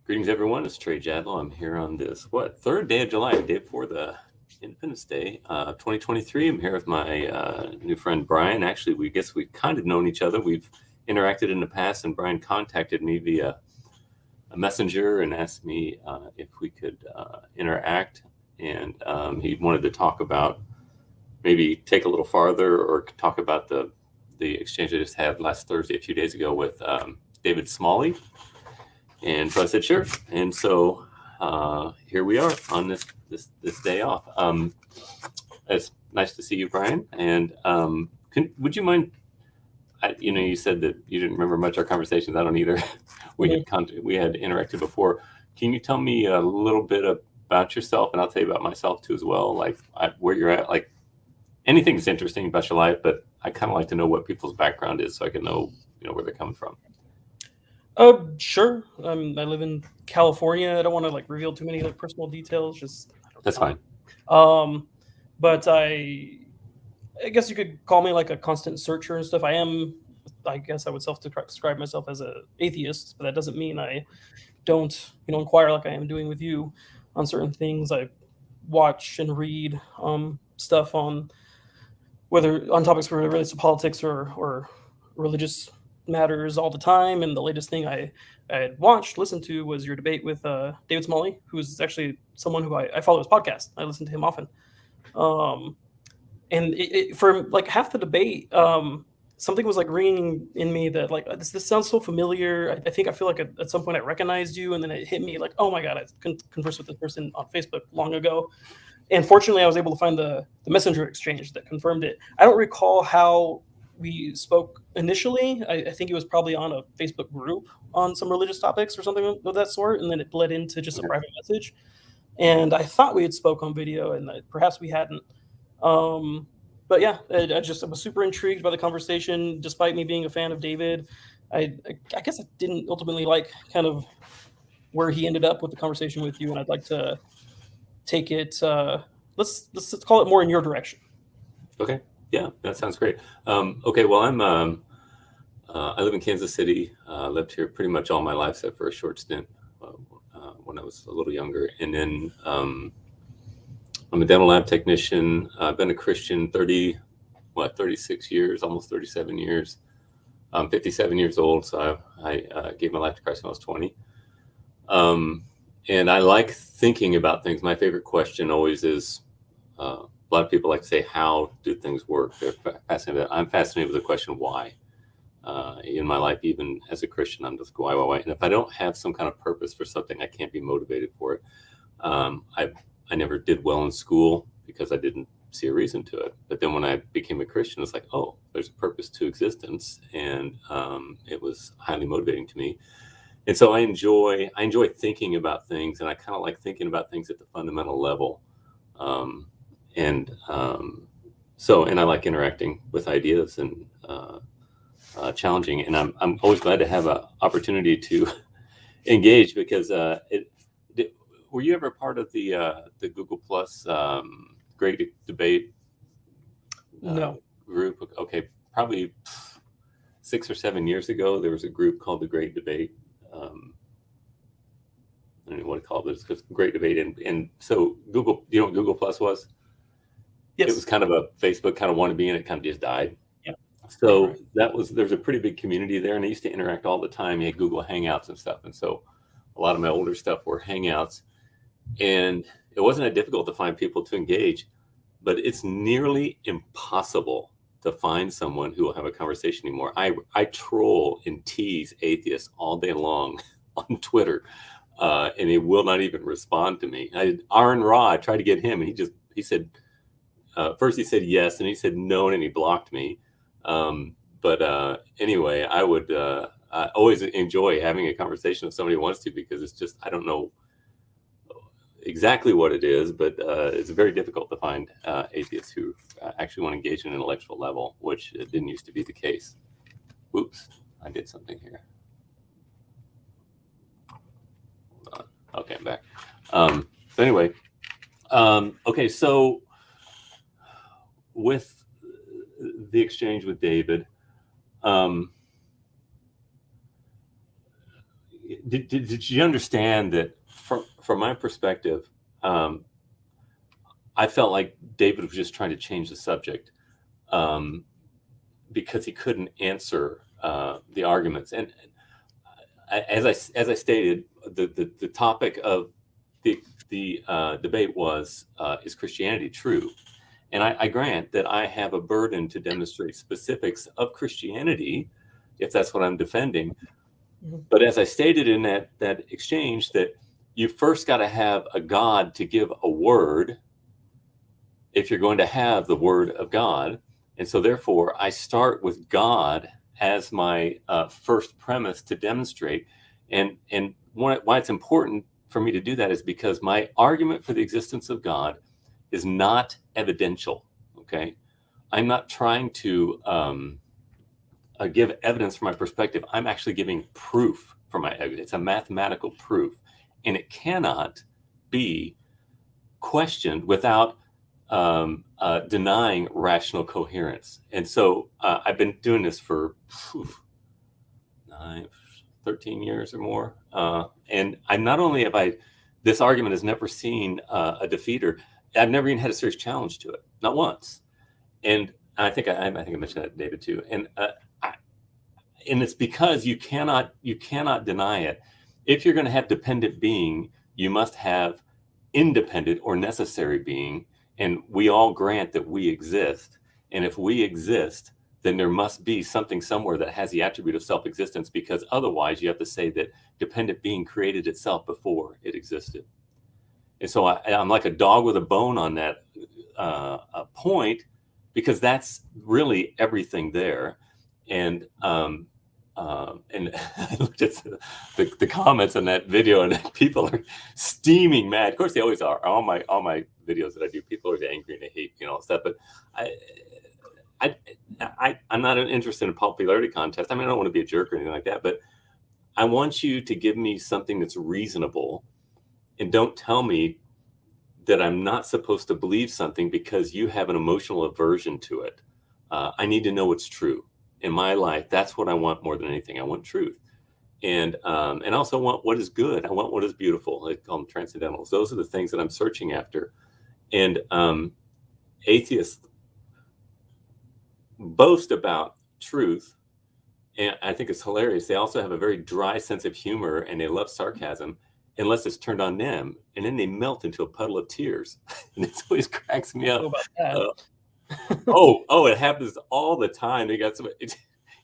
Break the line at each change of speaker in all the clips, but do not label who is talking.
Greetings, everyone. It's Trey Jadlow. I'm here on this, third day of July, day before the Independence Day, 2023. I'm here with my new friend, Bryan. Actually, we've kind of known each other. We've interacted in the past, and Bryan contacted me via a messenger and asked me if we could interact. And he wanted to talk about, maybe take a little farther, or talk about the exchange I just had last Thursday, a few days ago, with David Smalley. And so I said, sure. And so here we are on this day off. It's nice to see you, Bryan. And would you mind? You said that you didn't remember much of our conversations. I don't either. we had interacted before. Can you tell me a little bit about yourself, and I'll tell you about myself too as well, like where you're at, like anything that's interesting about your life. But I kind of like to know what people's background is, so I can know where they're coming from.
Sure. I live in California. I don't want to reveal too many personal details.
That's fine.
But I guess you could call me like a constant searcher and stuff. I guess I would self-describe myself as a atheist, but that doesn't mean I don't, inquire like I am doing with you on certain things. I watch and read stuff on topics related to politics or religious matters all the time. And the latest thing I had listened to was your debate with David Smalley, who's actually someone who I follow his podcast. I listen to him often. And for half the debate, something was ringing in me that this sounds so familiar. I feel like at some point I recognized you, and then it hit me oh my God, I conversed with this person on Facebook long ago. And fortunately, I was able to find the messenger exchange that confirmed it. I don't recall how we spoke initially. I think it was probably on a Facebook group on some religious topics or something of that sort, and then it bled into just a private message. And I thought we had spoke on video, and perhaps we hadn't. But yeah, I was super intrigued by the conversation, despite me being a fan of David. I guess I didn't ultimately like kind of where he ended up with the conversation with you, and I'd like to take it. Let's call it more in your direction.
Okay. Yeah, that sounds great. Okay. Well, I live in Kansas City. Lived here pretty much all my life, except for a short stint when I was a little younger. And then I'm a dental lab technician. I've been a Christian 36 years, almost 37 years. I'm 57 years old, so I gave my life to Christ when I was 20. And I like thinking about things. My favorite question always is, a lot of people like to say, how do things work? They're fascinated. I'm fascinated with the question, why? In my life, even as a Christian, I'm just why? And if I don't have some kind of purpose for something, I can't be motivated for it. I never did well in school because I didn't see a reason to it. But then when I became a Christian, it's like, oh, there's a purpose to existence. And it was highly motivating to me. And so I enjoy thinking about things, and I kind of like thinking about things at the fundamental level. And I like interacting with ideas and challenging. And I'm always glad to have an opportunity to engage, because were you ever part of the Google Plus Great Debate
No.
group? Okay, probably 6 or 7 years ago, there was a group called the Great Debate. I don't know what to call it, but it's just Great Debate. And so Google, you know what Google Plus was?
Yes.
It was kind of a Facebook kind of wannabe, and it kind of just died.
Yeah.
So there's a pretty big community there, and I used to interact all the time. You had Google Hangouts and stuff. And so a lot of my older stuff were Hangouts, and it wasn't that difficult to find people to engage, but it's nearly impossible to find someone who will have a conversation anymore. I troll and tease atheists all day long on Twitter, and he will not even respond to me. Aaron Ra, I tried to get him, and he said, first he said yes, and he said no, and he blocked me. Anyway, I always enjoy having a conversation if somebody wants to, because it's just, I don't know exactly what it is, but it's very difficult to find atheists who actually want to engage in an intellectual level, which it didn't used to be the case. Oops, I did something here. Hold on. Okay, I'm back. So anyway, okay, so with the exchange with David, did you understand that from my perspective, I felt like David was just trying to change the subject because he couldn't answer the arguments. And as I stated, the topic of the debate was is Christianity true? And I grant that I have a burden to demonstrate specifics of Christianity, if that's what I'm defending. But as I stated in that exchange, that you first got to have a God to give a word if you're going to have the word of God. And so therefore, I start with God as my first premise to demonstrate. And why it's important for me to do that is because my argument for the existence of God is not evidential, okay? I'm not trying to give evidence from my perspective. I'm actually giving proof for my evidence. It's a mathematical proof, and it cannot be questioned without denying rational coherence. And so I've been doing this for 13 years or more. And I not only have this argument has never seen a defeater, I've never even had a serious challenge to it, not once. And I think I mentioned that to David too. And it's because you cannot deny it. If you're going to have dependent being, you must have independent or necessary being. And we all grant that we exist. And if we exist, then there must be something somewhere that has the attribute of self-existence, because otherwise you have to say that dependent being created itself before it existed. And so I'm like a dog with a bone on that point, because that's really everything there. And I looked at the comments on that video, and people are steaming mad. Of course, they always are. All my videos that I do, people are angry and they hate, all stuff. But I'm not interested in a popularity contest. I mean, I don't want to be a jerk or anything like that. But I want you to give me something that's reasonable, and don't tell me that I'm not supposed to believe something because you have an emotional aversion to it. I need to know what's true in my life. That's what I want more than anything. I want truth. And I also want what is good. I want what is beautiful. I call them transcendentals. Those are the things that I'm searching after. And atheists boast about truth, and I think it's hilarious. They also have a very dry sense of humor, and they love sarcasm unless it's turned on them, and then they melt into a puddle of tears. And it always cracks me up.
About that.
It happens all the time. They got some,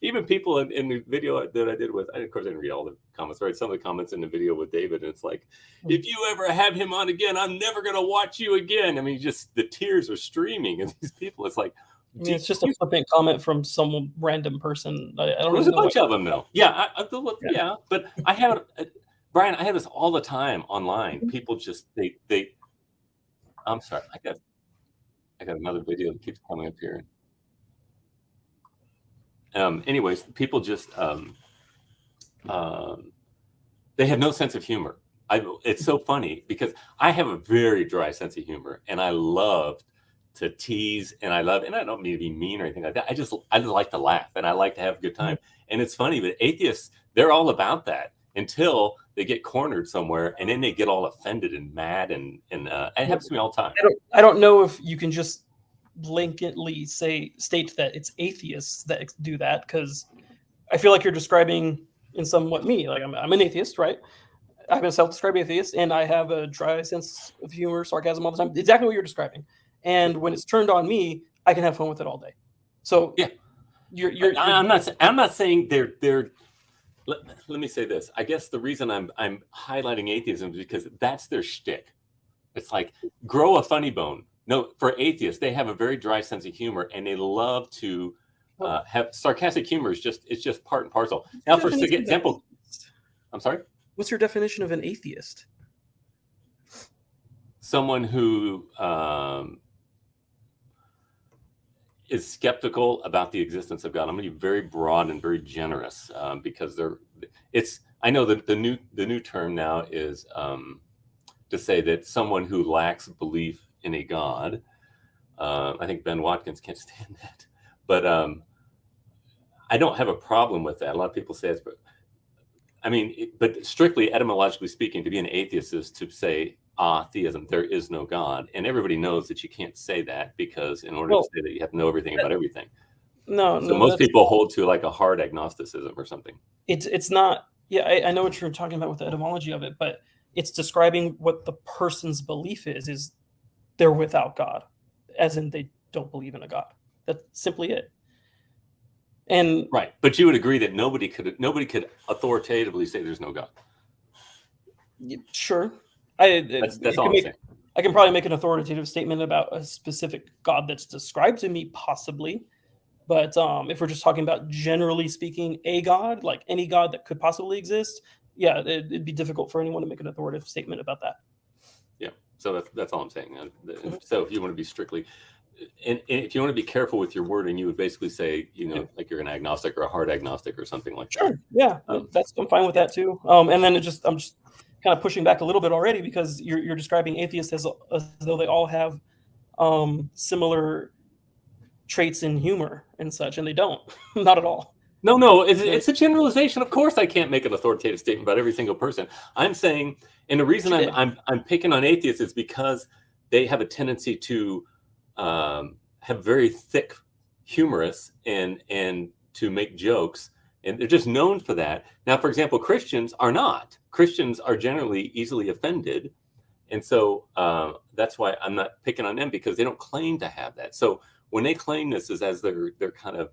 even people in the video that I did with, of course I didn't read all the comments, right? Some of the comments in the video with David, and it's like, if you ever have him on again, I'm never going to watch you again. I mean, just the tears are streaming, and these people, it's like,
I mean, it's just a flippant comment from some random person. I don't
There's
really
a bunch of them, though. Yeah,
Yeah.
but I have, Bryan, I have this all the time online. People just they. I'm sorry, I got another video that keeps coming up here. Anyways, people just they have no sense of humor. It's so funny because I have a very dry sense of humor, and I love to tease, and I don't mean to be mean or anything like that. I just like to laugh, and I like to have a good time. And it's funny, but atheists, they're all about that until they get cornered somewhere, and then they get all offended and mad, and it happens to me all the time.
I don't know if you can just blanketly state that it's atheists that do that, because I feel like you're describing in somewhat me. Like I'm an atheist, right? I'm a self-described atheist, and I have a dry sense of humor, sarcasm all the time. Exactly what you're describing. And when it's turned on me, I can have fun with it all day. So
yeah, I'm not saying they're. Let me say this. I guess the reason I'm highlighting atheism is because that's their shtick. It's like, grow a funny bone. No, for atheists, they have a very dry sense of humor, and they love to have sarcastic humor. It's just part and parcel. Now, for example, I'm sorry.
What's your definition of an atheist?
Someone who is skeptical about the existence of God. I'm going to be very broad and very generous because I know that the new term now is to say that someone who lacks belief in a God. I think Ben Watkins can't stand that, but I don't have a problem with that. A lot of people say it's, but I mean, but strictly etymologically speaking, to be an atheist is to say theism, there is no God, and everybody knows that you can't say that, because in order to
Well,
say that, you have to know everything about everything.
no,
So
no,
most
that's
people hold to like a hard agnosticism or something.
it's not. Yeah, I know what you're talking about with the etymology of it, but it's describing what the person's belief is they're without God, as in they don't believe in a God. That's simply it. And
Right, but you would agree that nobody could authoritatively say there's no God.
sure,
That's all I'm saying.
I can probably make an authoritative statement about a specific God that's described to me, possibly. But if we're just talking about generally speaking, a God, like any God that could possibly exist, yeah, it'd be difficult for anyone to make an authoritative statement about that.
Yeah, so that's all I'm saying.
Mhm.
So if you want to be strictly, and if you want to be careful with your wording, you would basically say,
Yeah.
like you're an agnostic or a hard agnostic or something like that.
Sure. Yeah,
Um,
that's I'm fine with
yeah,
that too. And then I'm just kind of pushing back a little bit already, because you're describing atheists as though they all have similar traits in humor and such, and they don't. Not at all.
no,
They're-
it's a generalization. Of course, I can't make an authoritative statement about every single person. I'm saying, and the reason
you did.
I'm picking on atheists is because they have a tendency to have very thick humorous and to make jokes, and they're just known for that. Now, for example, Christians are not. Christians are generally easily offended, and so that's why I'm not picking on them, because they don't claim to have that. So when they claim this as their kind of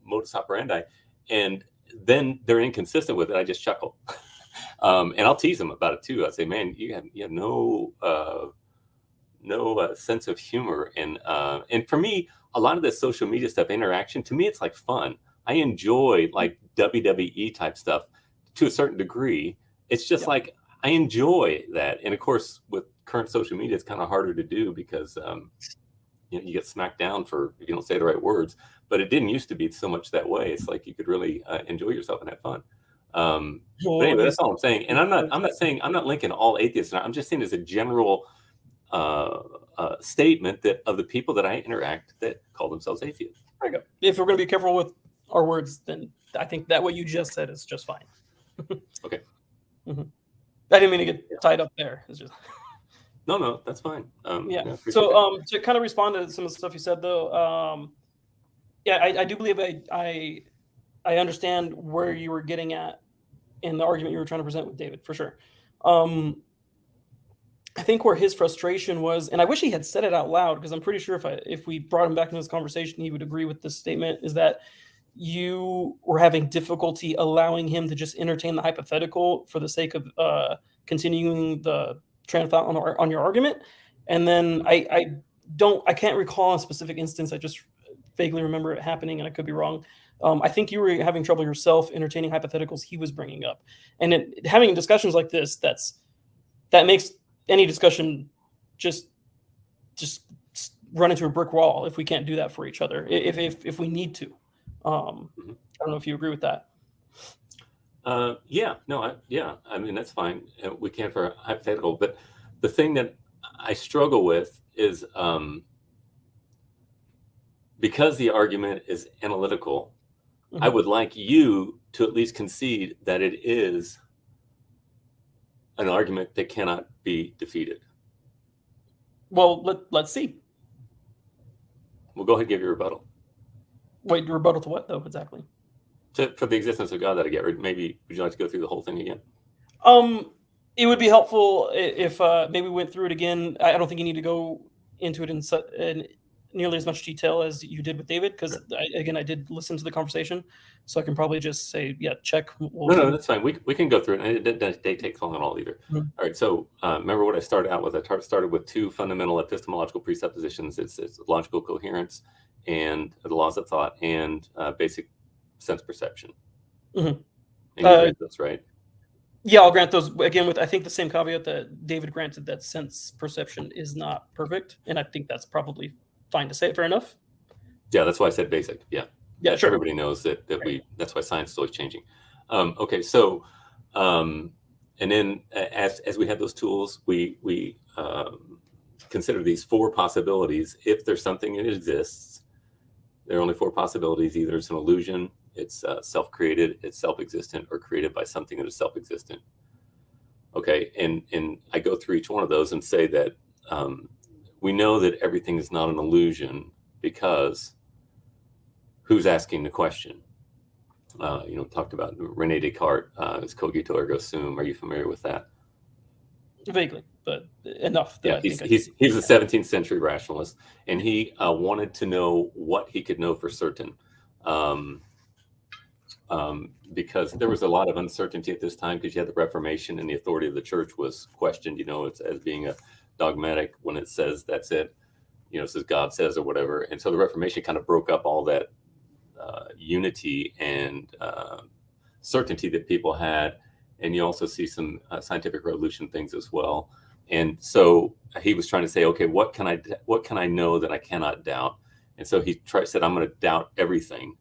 modus operandi, and then they're inconsistent with it, I just chuckle, and I'll tease them about it too. I say, "Man, you have no sense of humor," and for me, a lot of this social media stuff, interaction, to me, it's like fun. I enjoy like WWE type stuff to a certain degree. It's just
Yeah.
like I enjoy that, and of course, with current social media, it's kind of harder to do because you get smacked down for if you don't say the right words. But it didn't used to be so much that way. It's like you could really enjoy yourself and have fun. But
Well,
anyway,
there's
that's all I'm saying. And I'm not saying, I'm not linking all atheists. I'm just saying as a general statement that of the people that I interact that call themselves atheists.
there you go. If we're going to be careful with our words, then I think that what you just said is just fine.
Okay.
Mhm. I didn't mean to
Yeah.
get tied up there. It's just
No, that's fine.
yeah.
I appreciate
So
that.
to kind of respond to some of the stuff you said, though, yeah, I do believe I understand where you were getting at in the argument you were trying to present with David, for sure. Um, I think where his frustration was, and I wish he had said it out loud, because I'm pretty sure if we brought him back into this conversation, he would agree with this statement, is that you were having difficulty allowing him to just entertain the hypothetical for the sake of continuing the train of thought on your argument. And then I can't recall a specific instance. I just vaguely remember it happening, and I could be wrong. I think you were having trouble yourself entertaining hypotheticals he was bringing up, and having discussions like this, that makes any discussion just just run into a brick wall if we can't do that for each other, if we need to.
Mhm.
I don't know if you agree with that.
Yeah, no, yeah, I mean, that's fine. We can for a hypothetical, but the thing that I struggle with is because the argument is analytical, I
Mhm.
would like you to at least concede that it is an argument that cannot be defeated.
Well, let's see.
Well, go ahead and give your rebuttal.
Wait, rebuttal to what though exactly?
For the existence of God that I get, or maybe would you like to go through the whole thing again?
Um, it would be helpful if maybe we went through it again. I don't think you need to go into it in nearly as much detail as you did with David, because
Sure.
again, I did listen to the conversation, so I can probably just say, yeah, check.
No, that's fine. We can go through it, and it doesn't take long at all either.
Mhm.
All right. So remember what I started out with? I started with two fundamental epistemological presuppositions. It's logical coherence and the laws of thought and basic sense perception.
Mhm.
And you grant those, right?
Yeah, I'll grant those again with I think the same caveat that David granted, that sense perception is not perfect, and I think that's probably fine to say. Fair enough.
Yeah, that's why I said basic. Yeah,
Yeah, sure.
everybody knows that that's why science is always changing. Okay, so and then as we have those tools, we consider these four possibilities. If there's something that exists, there are only four possibilities. Either it's an illusion, It's self-created, it's self-existent, or created by something that is self-existent. Okay, and I go through each one of those and say that we know that everything is not an illusion because who's asking the question? Talked about Rene Descartes, it's cogito ergo sum. Are you familiar with that?
Vaguely, but enough that
Yeah,
I think
he's a 17th century rationalist, and he wanted to know what he could know for certain. Because there was a lot of uncertainty at this time because you had the Reformation and the authority of the church was questioned, it's as being a dogmatic when it says that's it, it says God says or whatever. And so the Reformation kind of broke up all that unity and certainty that people had. And you also see some scientific revolution things as well. And so he was trying to say, okay, what can I know that I cannot doubt? And so he said, I'm going to doubt everything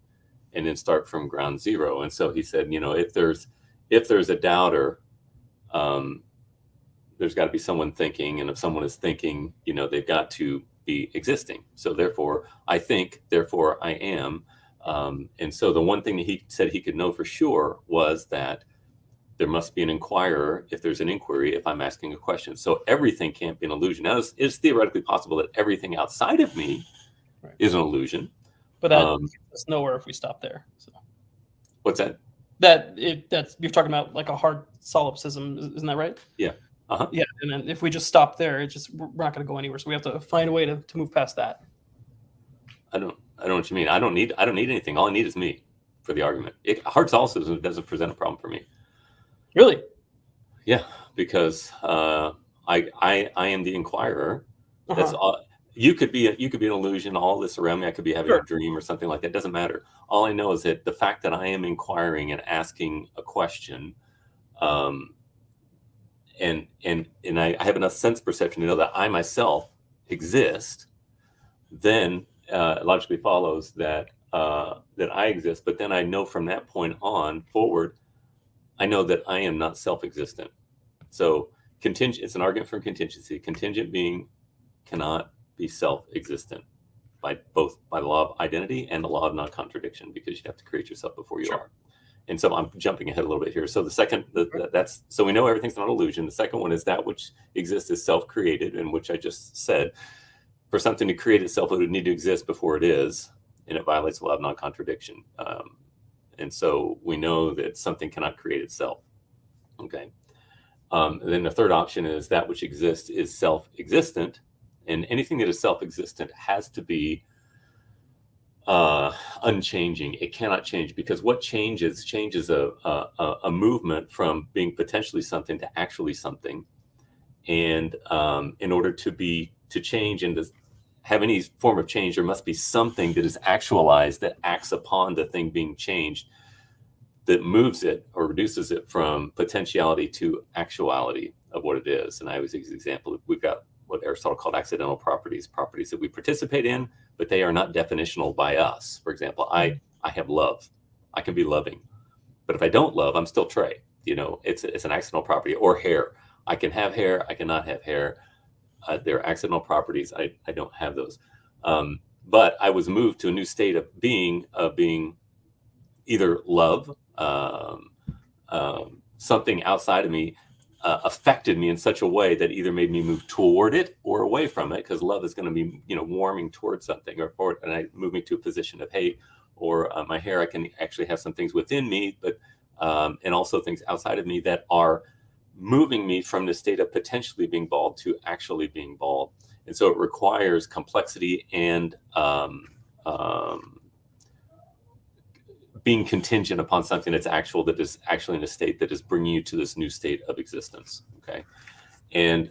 and then start from ground zero. And so he said, if there's a doubter, there's got to be someone thinking, and if someone is thinking, they've got to be existing. So therefore I think, therefore I am. And so the one thing that he said he could know for sure was that there must be an inquirer if there's an inquiry, if I'm asking a question. So everything can't be an illusion. Now it's theoretically possible that everything outside of me is an illusion.
But that gets us nowhere if we stop there. So.
What's that?
That's you're talking about like a hard solipsism, isn't that right?
Yeah. Uh-huh.
Yeah, and then if we just stop there, we're not going to go anywhere. So we have to find a way to move past that.
I don't know what you mean. I don't need anything. All I need is me for the argument. Hard solipsism doesn't present a problem for me.
Really?
Yeah, because I am the inquirer. That's all. You could be an illusion. All this around me, I could be having a dream or something like that. It doesn't matter. All I know is that the fact that I am inquiring and asking a question, and I have enough sense perception to know that I myself exist, then it logically follows that I exist. But then I know from that point on forward, I know that I am not self-existent. So it's an argument from contingency. Contingent being cannot be self-existent by the law of identity and the law of non-contradiction, because you have to create yourself before you are. And so I'm jumping ahead a little bit here. So the second, so we know everything's not an illusion. The second one is that which exists is self-created, in which I just said, for something to create itself, it would need to exist before it is, and it violates the law of non-contradiction. And so we know that something cannot create itself. Okay. Then the third option is that which exists is self-existent, and anything that is self-existent has to be unchanging. It cannot change, because what changes a movement from being potentially something to actually something. And in order to change and to have any form of change, there must be something that is actualized that acts upon the thing being changed, that moves it or reduces it from potentiality to actuality of what it is. And I always use the example, we've got what Aristotle called accidental properties that we participate in, but they are not definitional by us. For example, I have love. I can be loving. But if I don't love, I'm still Trey. It's an accidental property. Or hair. I can have hair. I cannot have hair. They're accidental properties. I don't have those. But I was moved to a new state of being either love, something outside of me affected me in such a way that either made me move toward it or away from it, because love is going to be, warming towards something or forward, and I move me to a position of hate. Or my hair, I can actually have some things within me, but and also things outside of me that are moving me from the state of potentially being bald to actually being bald. And so it requires complexity and being contingent upon something that's actual, that is actually in a state that is bringing you to this new state of existence. Okay. And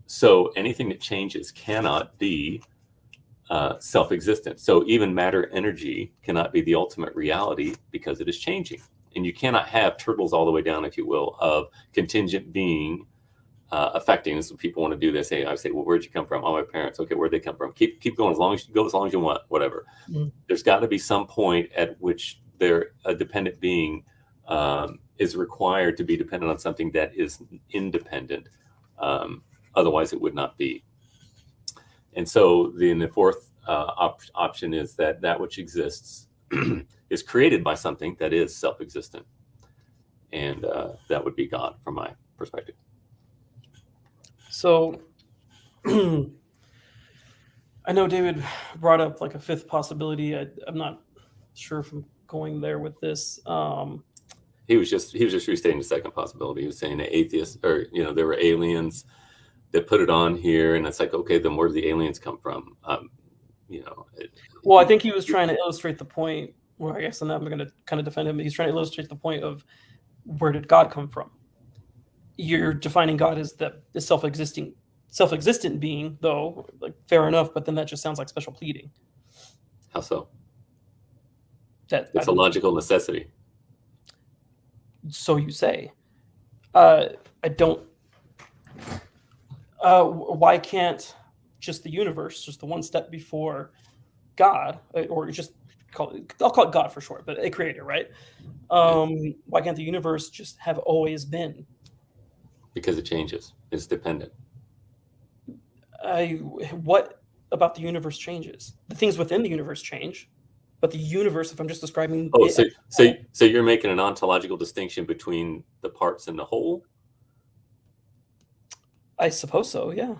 so anything that changes cannot be self-existent. So even matter energy cannot be the ultimate reality, because it is changing. And you cannot have turtles all the way down, if you will, of contingent being affecting. This is what people want to do. They say, I say, well, where'd you come from? Oh, my parents. Okay, where'd they come from? Keep going as long as you want, whatever. Mm. There's got to be some point at which a dependent being is required to be dependent on something that is independent. Otherwise, it would not be. And so the fourth option is that which exists is created by something that is self-existent, and that would be God from my perspective.
So I know David brought up like a fifth possibility. I'm not sure if I'm going there with this.
He was just restating the second possibility. He was saying that atheists, or there were aliens that put it on here, and it's like, okay, then where do the aliens come from?
Well, I think he was trying to illustrate the point. Well, I guess, and I'm going to kind of defend him. He's trying to illustrate the point of where did God come from? You're defining God as the self-existent being, though. Like, fair enough, but then that just sounds like special pleading.
How so?
That
It's a logical necessity.
So you say. I don't. Why can't just the universe, just the one step before God, or just I'll call it God for short, but a creator, right? Why can't the universe just have always been?
Because it changes. It's dependent.
What about the universe changes? The things within the universe change, but the universe, if I'm just describing
so you're making an ontological distinction between the parts and the whole?
I suppose so, yeah.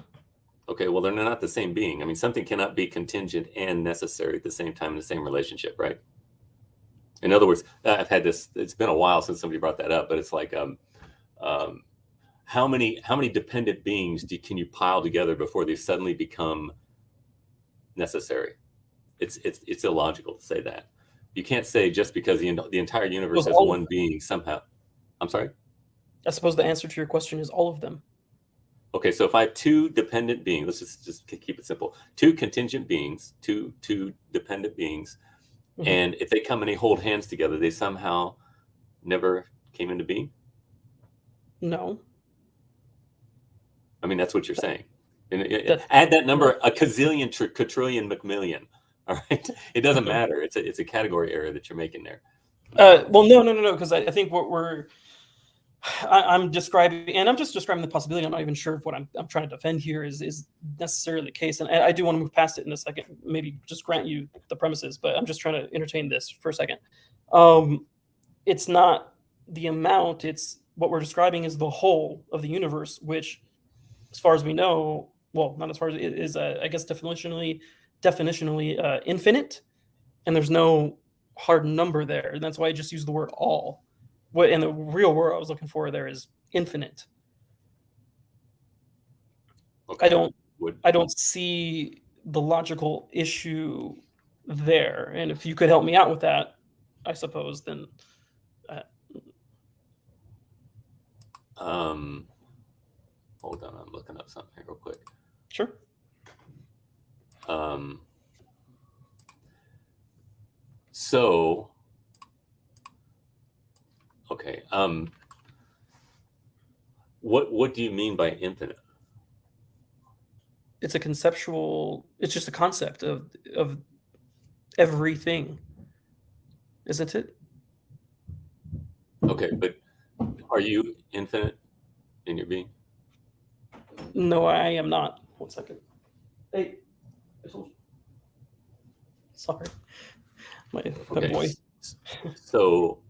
Okay, well, they're not the same being. I mean, something cannot be contingent and necessary at the same time in the same relationship, right? In other words, I've had this, it's been a while since somebody brought that up, but it's like, how many dependent beings can you pile together before they suddenly become necessary? It's illogical to say that. You can't say just because the entire universe is one being somehow. I'm sorry?
I suppose the answer to your question is all of them.
Okay, so if I have two dependent beings, let's just keep it simple. Two contingent beings, two dependent beings, and if they come and they hold hands together, they somehow never came into being?
No.
I mean, that's what you're saying. And add that number, a gazillion, quadrillion, McMillion. All right, it doesn't matter. It's a category error that you're making there.
Well, no, because I think what I'm describing, and I'm just describing the possibility. I'm not even sure if what I'm trying to defend here is necessarily the case. And I do want to move past it in a second, maybe just grant you the premises, but I'm just trying to entertain this for a second. It's not the amount, it's what we're describing is the whole of the universe, which, as far as we know, well, not as far as it is, I guess definitionally infinite, and there's no hard number there. And that's why I just use the word all. What in the real word I was looking for there is infinite.
Okay.
I don't see the logical issue there. And if you could help me out with that, I suppose, then.
Hold on, I'm looking up something here real quick.
Sure.
So, okay. What do you mean by infinite?
It's a conceptual. It's just a concept of everything, isn't it?
Okay, but are you infinite in your being?
No, I am not. 1 second. Hey, I told you. Sorry, my boy.
So,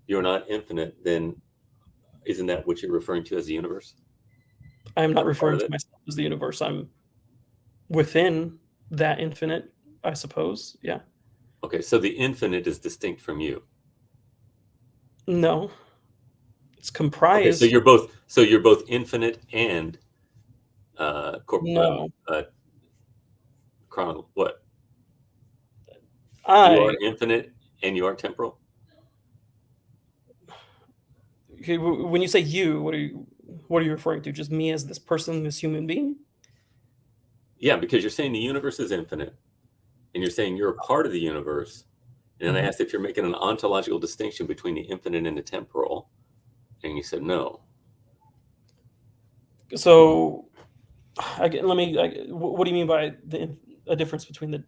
you're not infinite, then isn't that what you're referring to as the universe?
I am not referring to myself as the universe. I'm within that infinite, I suppose. Yeah.
Okay, so the infinite is distinct from you.
No, it's comprised.
Okay, so you're both infinite and
no.
What? You are infinite and you are temporal.
Okay, when you say you, what are you referring to? Just me as this person, this human being?
Yeah, because you're saying the universe is infinite, and you're saying you're a part of the universe. And then I asked if you're making an ontological distinction between the infinite and the temporal, and you said no.
So, what do you mean by a difference between the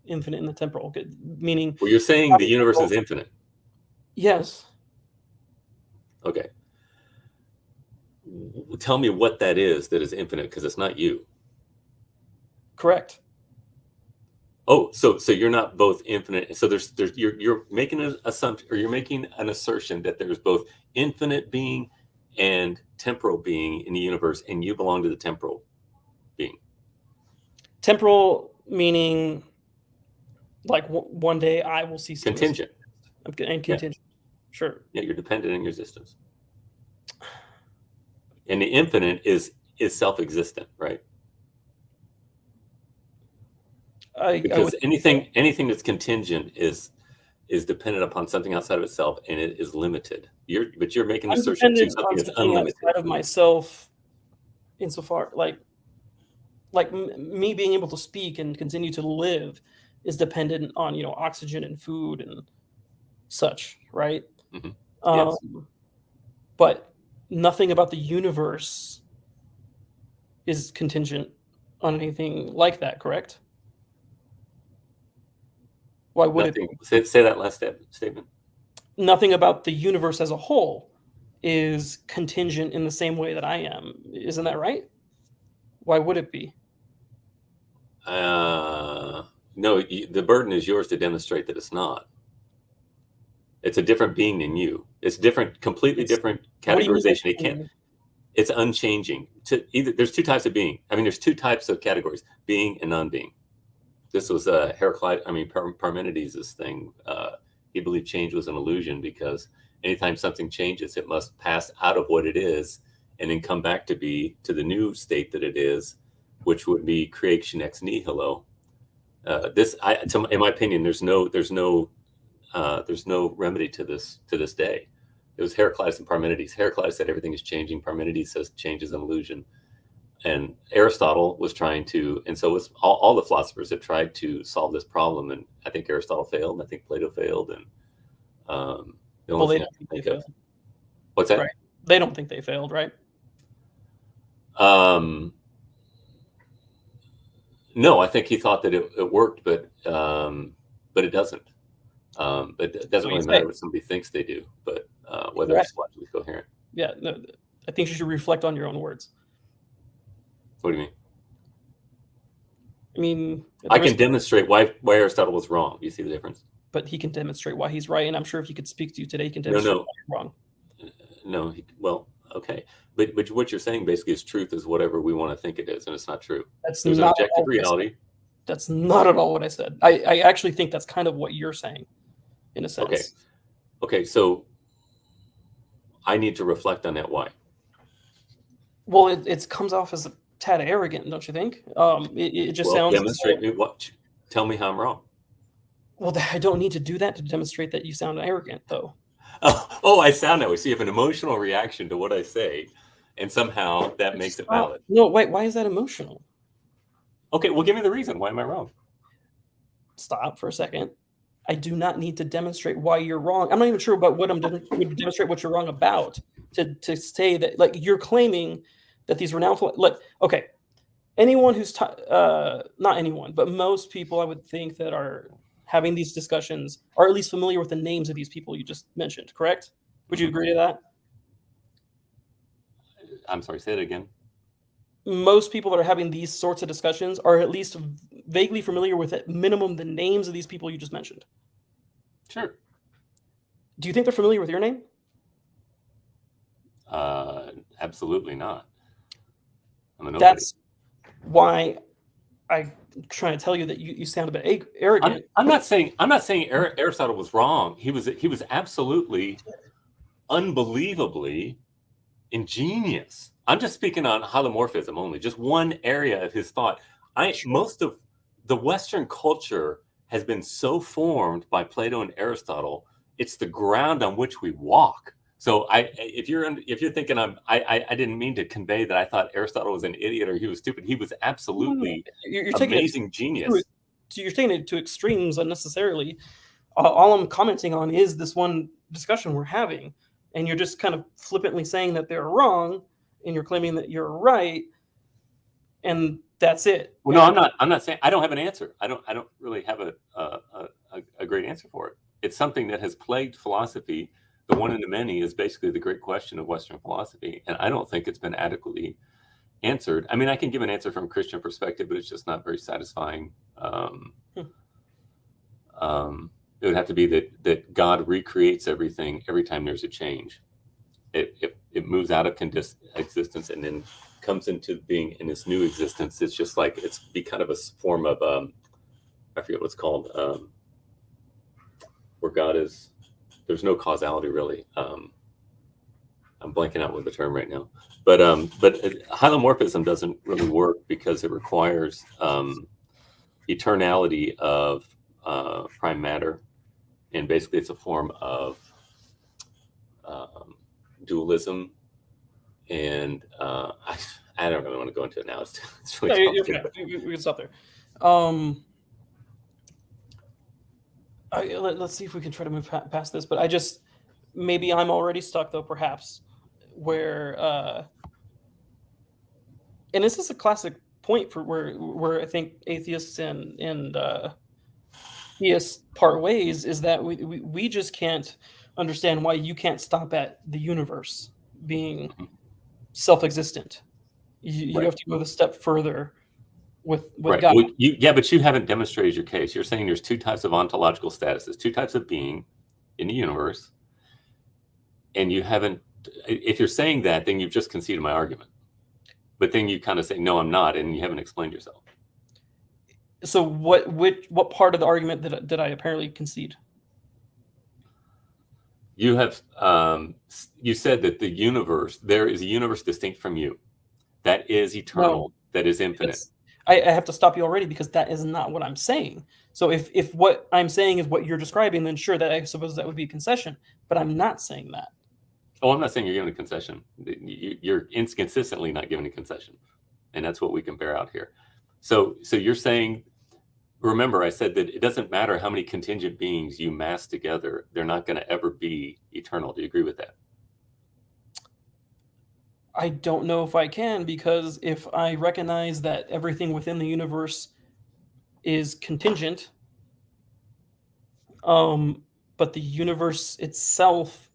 infinite and the temporal? Meaning,
well, you're saying the universe is infinite.
Yes.
Okay. Tell me what that is infinite, because it's not you.
Correct.
Oh, so you're not both infinite. So there's you're making an assumption, or you're making an assertion that there's both infinite being and temporal being in the universe, and you belong to the temporal being.
Temporal meaning like one day I will cease to exist.
Contingent.
And
Yeah.
contingent. Sure.
Yeah, you're dependent in your existence. And the infinite is self-existent, right?
I
Because
would
anything that's contingent is dependent upon something outside of itself, and it is limited. But you're making an
I'm
assertion to
dependent
something
on
that's
something
unlimited.
outside of myself insofar like me being able to speak and continue to live is dependent on, you know, oxygen and food and such, right?
Mhm. Yes.
But nothing about the universe is contingent on anything like that, correct? Why would it
Nothing.
be?
Say that last statement.
Nothing about the universe as a whole is contingent in the same way that I am. Isn't that right? Why would it be?
No, the burden is yours to demonstrate that it's not. It's a different being than you. It's different, completely
It's
different
what do you mean by
categorization. It can't.
being?
It's unchanging. There's two types of being. I mean, there's two types of categories: being and non-being. This was Parmenides' thing. He believed change was an illusion because anytime something changes, it must pass out of what it is and then come back to the new state that it is, which would be creation ex nihilo. In my opinion, there's no remedy to this day. It was Heraclitus and Parmenides. Heraclitus said everything is changing. Parmenides says change is an illusion. And Aristotle was trying to, and so was all the philosophers have tried to solve this problem. And I think Aristotle failed, and I think Plato failed. And the
Well,
only
they
thing I
don't
can
think they
think of,
failed,
what's that?
right? They don't think they failed, right?
No, I think he thought that it worked, but it doesn't. It doesn't
So you
really
say.
matter what somebody thinks they do, but whether
Correct.
it's logically coherent.
Yeah, no, I think you should reflect on your own words.
What do you mean?
I mean,
I can demonstrate why Aristotle was wrong. You see the difference?
but he can demonstrate why he's right, and I'm sure if he could speak to you today, he can
No,
demonstrate
no,
why you're wrong.
no. Well, okay, but what you're saying basically is truth is whatever we want to think it is, and it's not true.
That's
There's an
not at
objective
all what I said.
reality.
That's not at all what I said. I actually think that's kind of what you're saying, in a sense.
Okay. So I need to reflect on that why.
Well, it comes off as a tad arrogant, don't you think? It just sounds as
demonstrate
though,
me what. Tell me how I'm wrong.
well, I don't need to do that to demonstrate that you sound arrogant, though.
Oh, I sound that way. So you have an emotional reaction to what I say, and somehow that makes it valid.
No, wait, why is that emotional?
Okay, well, give me the reason. Why am I wrong?
Stop for a second. I do not need to demonstrate why you're wrong. I'm not even sure about what I'm doing to demonstrate what you're wrong about. To say that, like, you're claiming that these renowned, like, okay, anyone who's not anyone, but most people I would think that are having these discussions are at least familiar with the names of these people you just mentioned. Correct? Would you agree to that?
I'm sorry. Say it again.
Most people that are having these sorts of discussions are at least vaguely familiar with, at minimum, the names of these people you just mentioned.
Sure.
Do you think they're familiar with your name?
Absolutely not. I'm a nobody.
That's why I'm trying to tell you that you sound a bit arrogant.
I'm not saying Aristotle was wrong. He was absolutely, unbelievably ingenious. I'm just speaking on holomorphism only, just one area of his thought. Most of the Western culture has been so formed by Plato and Aristotle. It's the ground on which we walk. So if you're thinking I didn't mean to convey that I thought Aristotle was an idiot or he was stupid. He was absolutely
You're taking
amazing genius.
You're taking it to extremes unnecessarily. All I'm commenting on is this one discussion we're having, and you're just kind of flippantly saying that they're wrong, and you're claiming that you're right, and that's it.
Well, no, I'm not saying I don't have an answer. I don't really have a great answer for it. It's something that has plagued philosophy. The one in the many is basically the great question of Western philosophy, and I don't think it's been adequately answered. I mean, I can give an answer from a Christian perspective, but it's just not very satisfying. Um,
Hmm.
it would have to be that God recreates everything every time there's a change. It moves out of existence and then comes into being in this new existence. It's just like it's be kind of a form of I forget what it's called, where God is. There's no causality really. I'm blanking out with the term right now, but hylomorphism doesn't really work because it requires eternality of prime matter, and basically it's a form of dualism, and I don't really want to go into it now. It's
No,
really
you're
complicated.
okay. We can stop there. Let's see if we can try to move past this. But maybe I'm already stuck though, perhaps, where and this is a classic point for where I think atheists and theists part ways is that we just can't understand why you can't stop at the universe being
Mhm.
self-existent. You
Right.
have to go the step further with
Right.
God.
Well, yeah, but you haven't demonstrated your case. You're saying there's two types of ontological statuses, two types of being in the universe, and you haven't. If you're saying that, then you've just conceded my argument. But then you kind of say, "No, I'm not," and you haven't explained yourself.
So what part of the argument did I apparently concede?
You have you said that there is a universe distinct from you, that is
No,
eternal, that is infinite.
that's I have to stop you already because that is not what I'm saying. So if what I'm saying is what you're describing, then sure, that I suppose that would be a concession. But I'm not saying that.
Oh, I'm not saying you're giving a concession. You're inconsistently not giving a concession, and that's what we can bear out here. So you're saying, remember, I said that it doesn't matter how many contingent beings you mass together; they're not going to ever be eternal. Do you agree with that?
I don't know if I can because if I recognize that everything within the universe is contingent, um, but the universe itself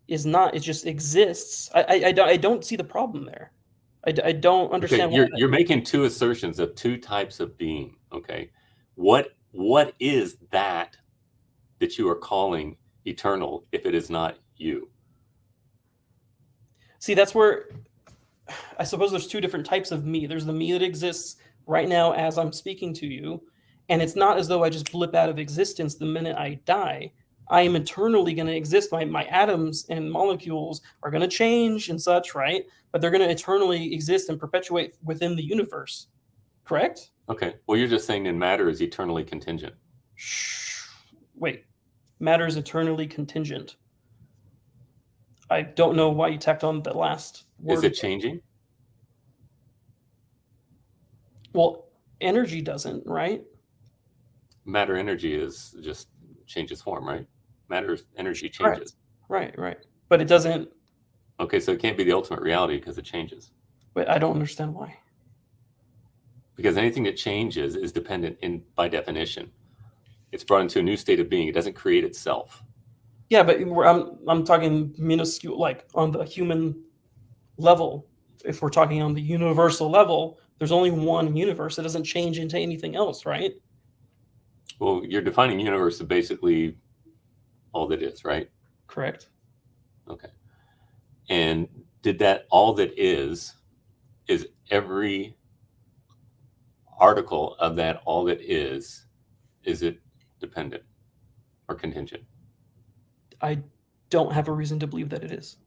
is not. It just exists. I don't see the problem there. I don't
Okay,
understand why
you're making two assertions of two types of being. Okay, what is that you are calling eternal if it is not you?
see, that's where I suppose there's two different types of me. There's the me that exists right now as I'm speaking to you, and it's not as though I just blip out of existence the minute I die. I am eternally going to exist. My atoms and molecules are going to change and such, right? But they're going to eternally exist and perpetuate within the universe. Correct?
Okay, well, you're just saying that matter is eternally contingent.
Wait, matter is eternally contingent. I don't know why you tacked on the last
Is
word.
it changing?
Well, energy doesn't, right?
Matter energy is just changes form, right? Matter energy
Correct.
changes.
Right. But it doesn't.
Okay, so it can't be the ultimate reality because it changes.
But I don't understand why.
Because anything that changes is dependent in by definition. It's brought into a new state of being. It doesn't create itself.
Yeah, but I'm talking minuscule, like on the human level. If we're talking on the universal level, there's only one universe. It doesn't change into anything else, right?
Well, you're defining universe as basically all that is, right?
Correct.
Okay. And did that all that is every article of that all that is it dependent or contingent?
I don't have a reason to believe that it is.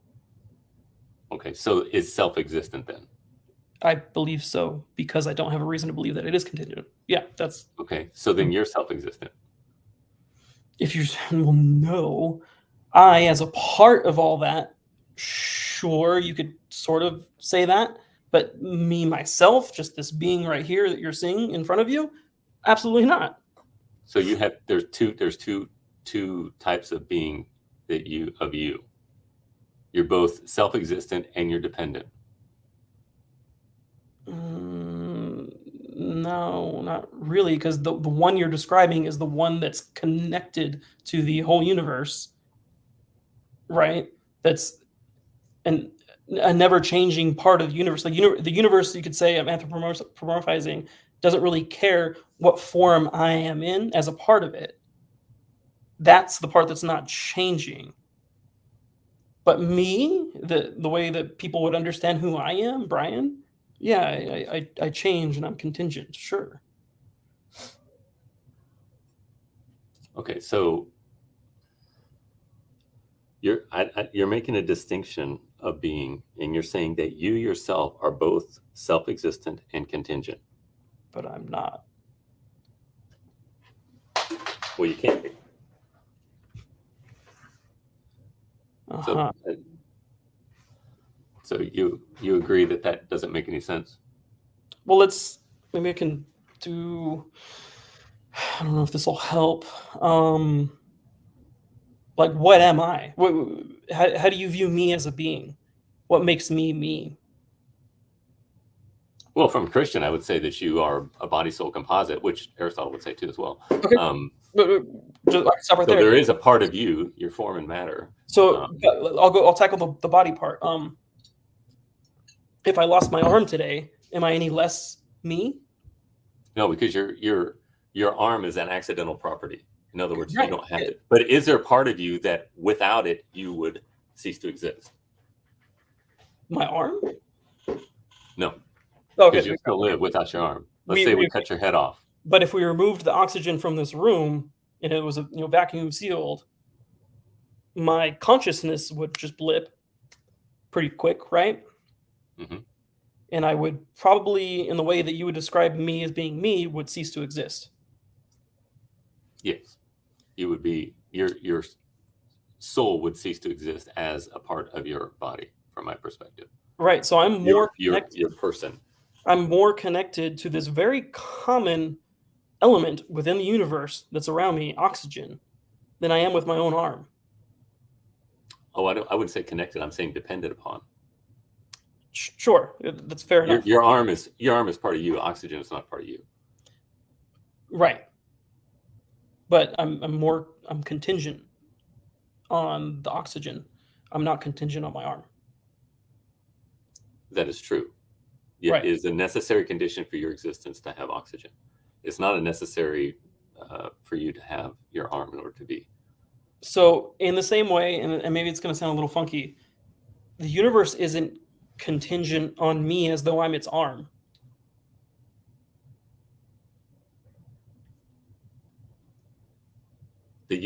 Okay, so it's self-existent then.
I believe so because I don't have a reason to believe that it is contingent. Yeah, that's
Okay, so then you're self-existent.
if you well, no, I as a part of all that, sure, you could sort of say that, but me myself, just this being right here that you're seeing in front of you, absolutely not.
So you have there's two types of being that you. You're both self-existent and you're dependent.
No, not really, because the one you're describing is the one that's connected to the whole universe, right? That's an a never changing part of the universe. Like the universe, you could say I'm anthropomorphizing doesn't really care what form I am in as a part of it. That's the part that's not changing. But me, the way that people would understand who I am, Bryan, yeah, I change and I'm contingent, sure.
Okay, so you're making a distinction of being, and you're saying that you yourself are both self-existent and contingent.
But I'm not.
Well, you can't be.
Uh-huh.
So you agree that that doesn't make any sense?
Well, maybe I can do, I don't know if this will help. Like, what am I? How do you view me as a being? What makes me me?
Well, from a Christian, I would say that you are a body soul composite, which Aristotle would say too as well.
Okay, I can stop right
So
there.
there is a part of you, your form and matter.
So I'll tackle the body part. If I lost my arm today, am I any less me?
No, because your arm is an accidental property. In other words,
Right.
you don't have it. But is there a part of you that without it you would cease to exist?
My arm?
No,
Okay.
because you still live without your arm. Let's say we cut your head off.
But if we removed the oxygen from this room and it was vacuum sealed, my consciousness would just blip pretty quick, right?
Mm-hmm.
And I would probably, in the way that you would describe me as being me, would cease to exist.
Yes, you would be your soul would cease to exist as a part of your body, from my perspective.
Right. So I'm more
your person.
I'm more connected to this very common element within the universe that's around me, oxygen, than I am with my own arm.
Oh, I wouldn't say connected. I'm saying dependent upon.
Sure, that's fair enough.
Your arm is part of you. Oxygen is not part of you.
Right. But I'm contingent on the oxygen. I'm not contingent on my arm.
That is true. It is a necessary condition for your existence to have oxygen. It's not a necessary for you to have your arm in order to be.
So in the same way, and maybe it's going to sound a little funky, the universe isn't contingent on me as though I'm its arm.
But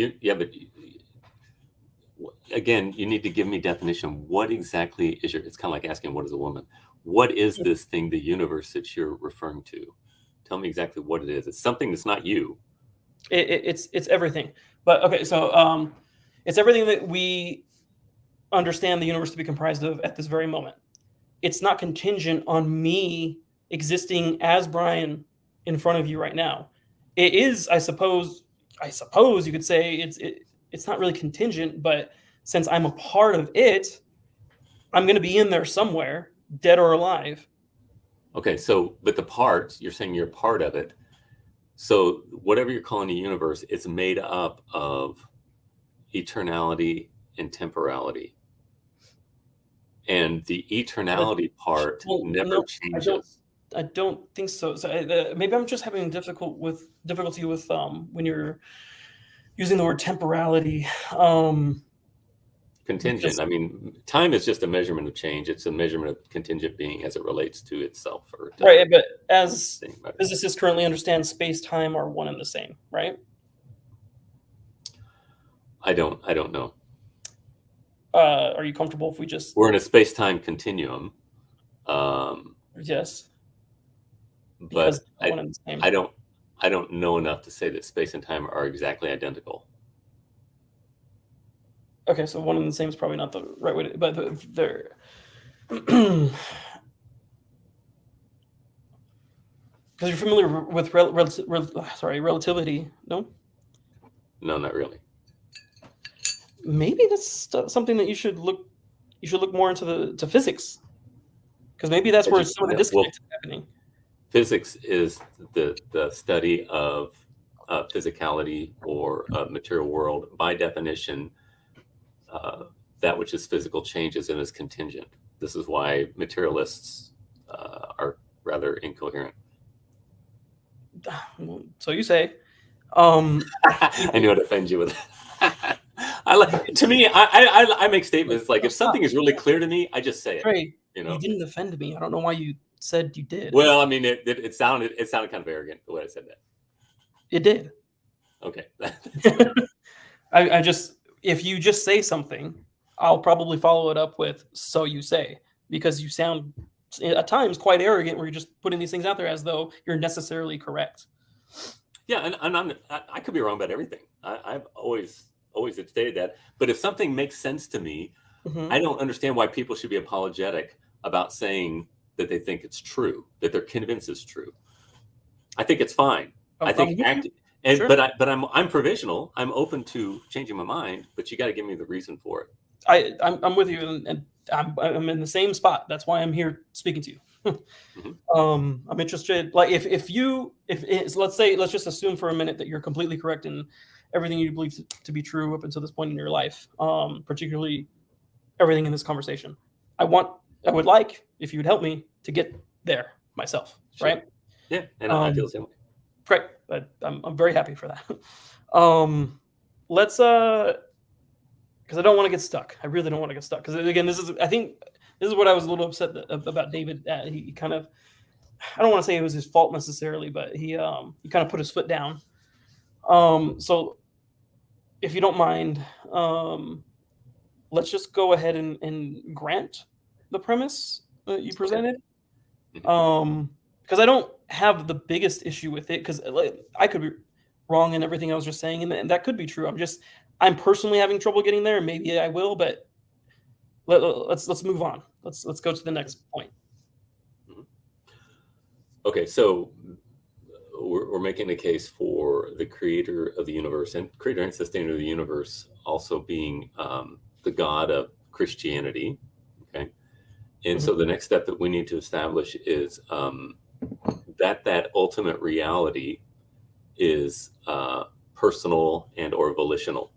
again, you need to give me definition. What exactly is it's kind of like asking, what is a woman? What is this thing, the universe that you're referring to? Tell me exactly what it is. It's something that's not you.
It's everything. But okay, so it's everything that we understand the universe to be comprised of at this very moment. It's not contingent on me existing as Bryan in front of you right now. It is, I suppose you could say it's not really contingent, but since I'm a part of it, I'm going to be in there somewhere, dead or alive.
Okay, so but the part, you're saying you're part of it. So whatever you're calling the universe, it's made up of eternality and temporality. And the eternality part never changes.
I don't think so. So maybe I'm just having difficulty with when you're using the word temporality.
Contingent. I mean, time is just a measurement of change. It's a measurement of contingent being as it relates to itself.
Right, but as physicists currently understand, space-time are one and the same, right?
I don't know.
Are you comfortable if we just...
We're in a space-time continuum.
Yes.
But I don't know enough to say that space and time are exactly identical.
Okay, so one and the same is probably not the right way to, but they're because you're familiar with relativity, no?
No, not really.
Maybe that's something that you should look more into physics, because maybe that's where some of the disconnect is happening.
Physics is the study of physicality or material world. By definition, that which is physical changes and is contingent. This is why materialists are rather incoherent.
So you say. Um,
I knew I'd offend you with that. To me, I make statements like if something is really clear to me, I just say it.
Trey,
You
you
know.
didn't offend me. I don't know why you said you did.
Well, I mean, it sounded kind of arrogant the way I said that.
It did.
Okay.
I just, if you just say something, I'll probably follow it up with "so you say," because you sound at times quite arrogant, where you're just putting these things out there as though you're necessarily correct.
Yeah, and I could be wrong about everything. I've always stated that. But if something makes sense to me,
Mm-hmm.
I don't understand why people should be apologetic about saying that they think it's true, that they're convinced it's true. I think it's fine. I think
Sure.
but I'm provisional. I'm open to changing my mind, but you got to give me the reason for it.
I'm with you, and I'm in the same spot. That's why I'm here speaking to you.
Mm-hmm.
I'm interested. Like let's just assume for a minute that you're completely correct in everything you believe to be true up until this point in your life, particularly everything in this conversation. I would like if you would help me to get there myself,
Sure.
right?
Yeah, and I feel the same way.
Great, but I'm very happy for that. Let's because I don't want to get stuck. I really don't want to get stuck because again, I think this is what I was a little upset about David. He kind of, I don't want to say it was his fault necessarily, but he kind of put his foot down. So if you don't mind, let's just go ahead and grant the premise that you presented.
Okay.
Because I don't have the biggest issue with it, because I could be wrong in everything I was just saying, and that could be true. I'm personally having trouble getting there, and maybe I will, but let's move on. Let's go to the next point.
Okay, so we're making a case for the creator of the universe and sustainer of the universe also being the God of Christianity. Okay, and so the next step that we need to establish is that ultimate reality is personal and or volitional.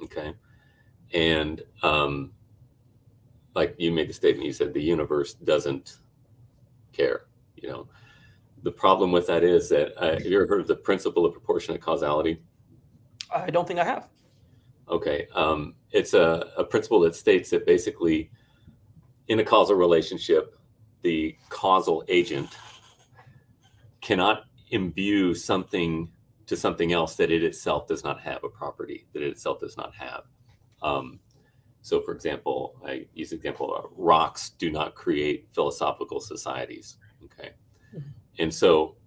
Okay, and like you made the statement, you said the universe doesn't care. You know, the problem with that is that have you ever heard of the principle of proportionate causality?
I don't think I have.
Okay, it's a principle that states that basically in a causal relationship, the causal agent cannot imbue something to something else that it itself does not have, a property that it itself does not have. So, for example, I use the example of rocks do not create philosophical societies. Okay, and so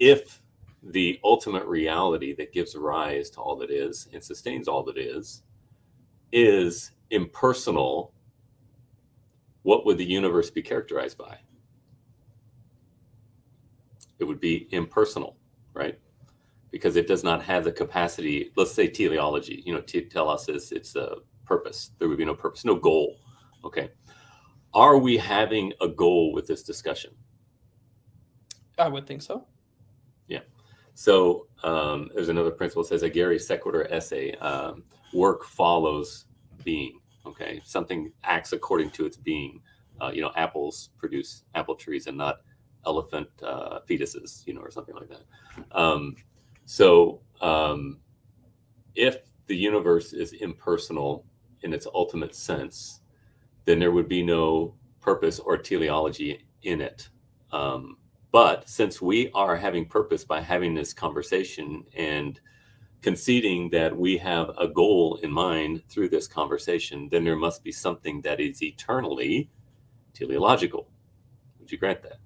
if the ultimate reality that gives rise to all that is and sustains all that is impersonal, what would the universe be characterized by? It would be impersonal, right? Because it does not have the capacity. Let's say teleology, tell us it's a purpose. There would be no purpose, no goal. Okay. Are we having a goal with this discussion?
I would think so.
Yeah. So there's another principle that says a Gary Sequitur essay, work follows being. Okay. Something acts according to its being. Apples produce apple trees and not elephant fetuses, or something like that. So if the universe is impersonal in its ultimate sense, then there would be no purpose or teleology in it. But since we are having purpose by having this conversation and conceding that we have a goal in mind through this conversation, then there must be something that is eternally teleological. Would you grant that?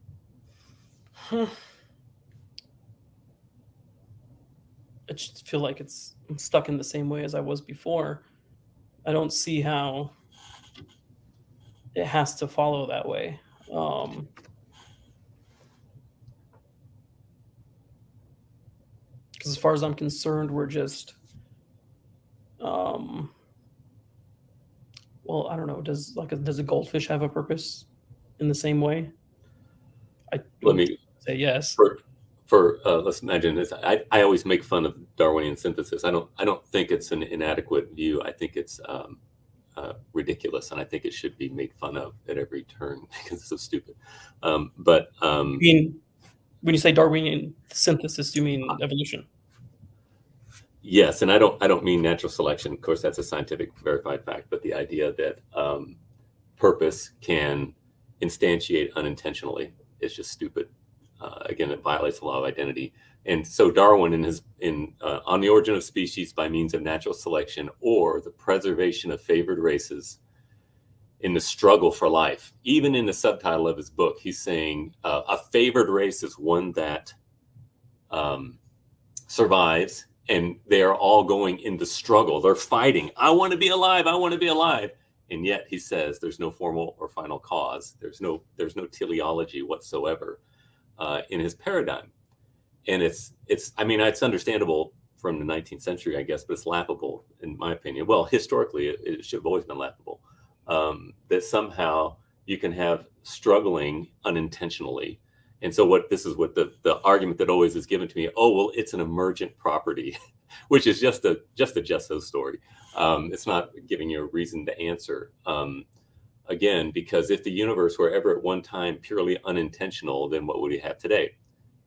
I just feel like I'm stuck in the same way as I was before. I don't see how it has to follow that way. Because as far as I'm concerned, we're just, well, I don't know. Does a goldfish have a purpose in the same way?
Let me
say yes.
Let's imagine this. I always make fun of Darwinian synthesis. I don't think it's an inadequate view. I think it's ridiculous, and I think it should be made fun of at every turn because it's so stupid.
You mean When you say Darwinian synthesis, do you mean evolution?
Yes, and I don't mean natural selection. Of course, that's a scientific verified fact. But the idea that purpose can instantiate unintentionally is just stupid. Again, it violates the law of identity. And so Darwin, On the Origin of Species by Means of Natural Selection, or the Preservation of Favored Races in the Struggle for Life, even in the subtitle of his book, he's saying a favored race is one that survives, and they are all going in the struggle. They're fighting. I want to be alive. I want to be alive. And yet he says there's no formal or final cause. There's no teleology whatsoever in his paradigm. And it's understandable from the 19th century, I guess, but it's laughable in my opinion. Well, historically, it should have always been laughable. That somehow you can have struggling unintentionally. And so this is what the argument that always is given to me, oh, well, it's an emergent property, which is just a just so story. It's not giving you a reason to answer. Again, because if the universe were ever at one time purely unintentional, then what would we have today?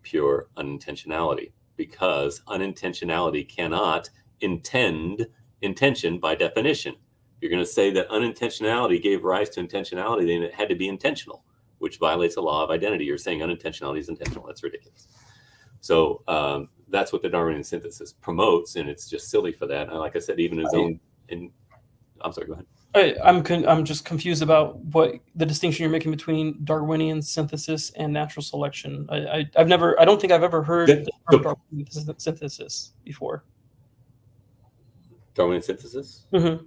Pure unintentionality, because unintentionality cannot intend intention by definition. You're going to say that unintentionality gave rise to intentionality, then it had to be intentional, which violates the law of identity. You're saying unintentionality is intentional. That's ridiculous. So that's what the Darwinian synthesis promotes, and it's just silly for that. And like I said, even his own. I'm sorry. Go ahead.
I'm just confused about what the distinction you're making between Darwinian synthesis and natural selection. I don't think I've ever heard the Darwinian synthesis before.
Darwinian synthesis?
Mm-hmm.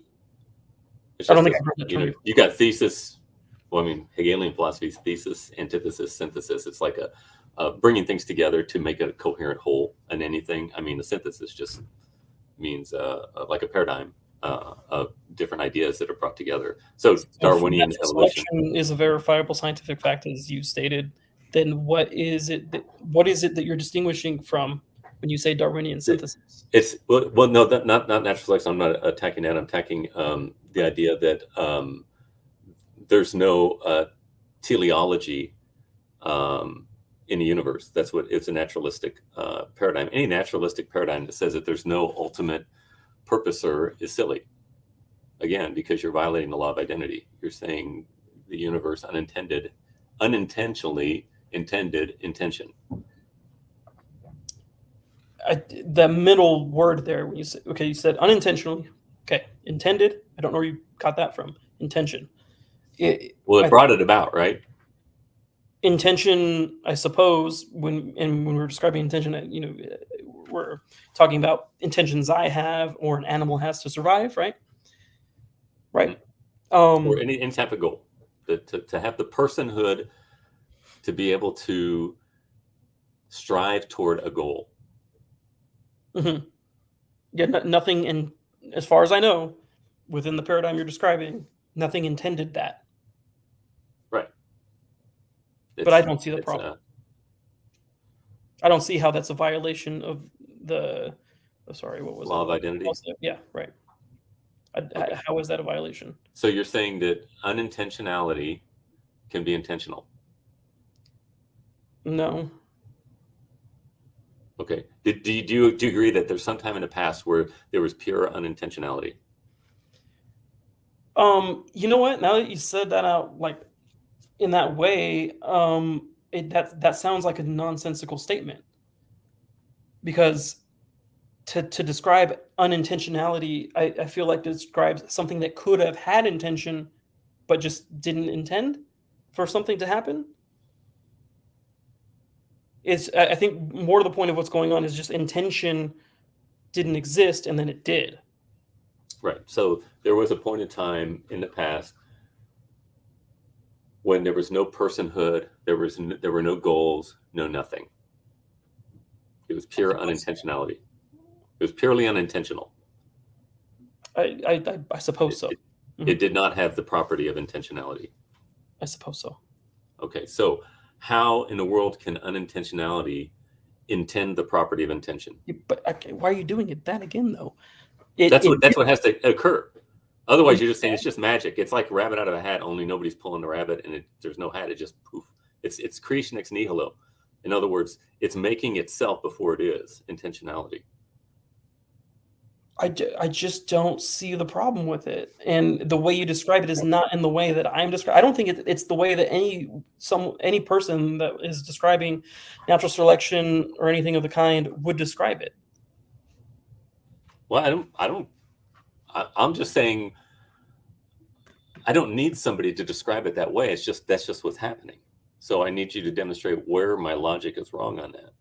I don't think I've heard that term.
You got thesis. Well, I mean, Hegelian philosophy is thesis, antithesis, synthesis. It's like a bringing things together to make a coherent whole in anything. I mean, the synthesis just means like a paradigm of different ideas that are brought together. So Darwinian evolution
is a verifiable scientific fact, as you stated. Then what is it that you're distinguishing from when you say Darwinian synthesis?
Well, no, not natural selection. I'm not attacking that. I'm attacking the idea that there's no teleology in the universe. That's what it's a naturalistic paradigm. Any naturalistic paradigm that says that there's no ultimate purposer is silly. Again, because you're violating the law of identity. You're saying the universe unintentionally intended intention.
The middle word there, when you said unintentionally. Okay, intended. I don't know where you got that from. Intention.
It brought it about, right?
Intention, I suppose, when we're describing intention, we're talking about intentions I have or an animal has to survive, right? Right.
Or any type of goal. To have the personhood to be able to strive toward a goal.
Mm-hmm. Yeah, nothing as far as I know, within the paradigm you're describing, nothing intended that.
Right.
But I don't see the problem. I don't see how that's a violation of the. What was
law of identity?
Yeah, right. Okay. How is that a violation?
So you're saying that unintentionality can be intentional?
No.
Okay. Do you agree that there's some time in the past where there was pure unintentionality?
You know what? Now that you said that out, like in that way, that sounds like a nonsensical statement. Because to describe unintentionality, I feel like describes something that could have had intention, but just didn't intend for something to happen. I think more to the point of what's going on is just intention didn't exist and then it did.
Right. So there was a point in time in the past when there was no personhood, there were no goals, no nothing. It was pure unintentionality. It was purely unintentional.
I suppose so.
It did not have the property of intentionality.
I suppose so.
Okay, so how in the world can unintentionality intend the property of intention?
But okay, why are you doing that again, though?
That's what has to occur. Otherwise, you're just saying it's just magic. It's like rabbit out of a hat, only nobody's pulling the rabbit, and there's no hat. It just poof. It's creation ex nihilo. In other words, it's making itself before it is intentionality.
I just don't see the problem with it, and the way you describe it is not in the way that I'm describing. I don't think it's the way that any person that is describing natural selection or anything of the kind would describe it.
Well, I'm just saying I don't need somebody to describe it that way. That's just what's happening. So I need you to demonstrate where my logic is wrong on that.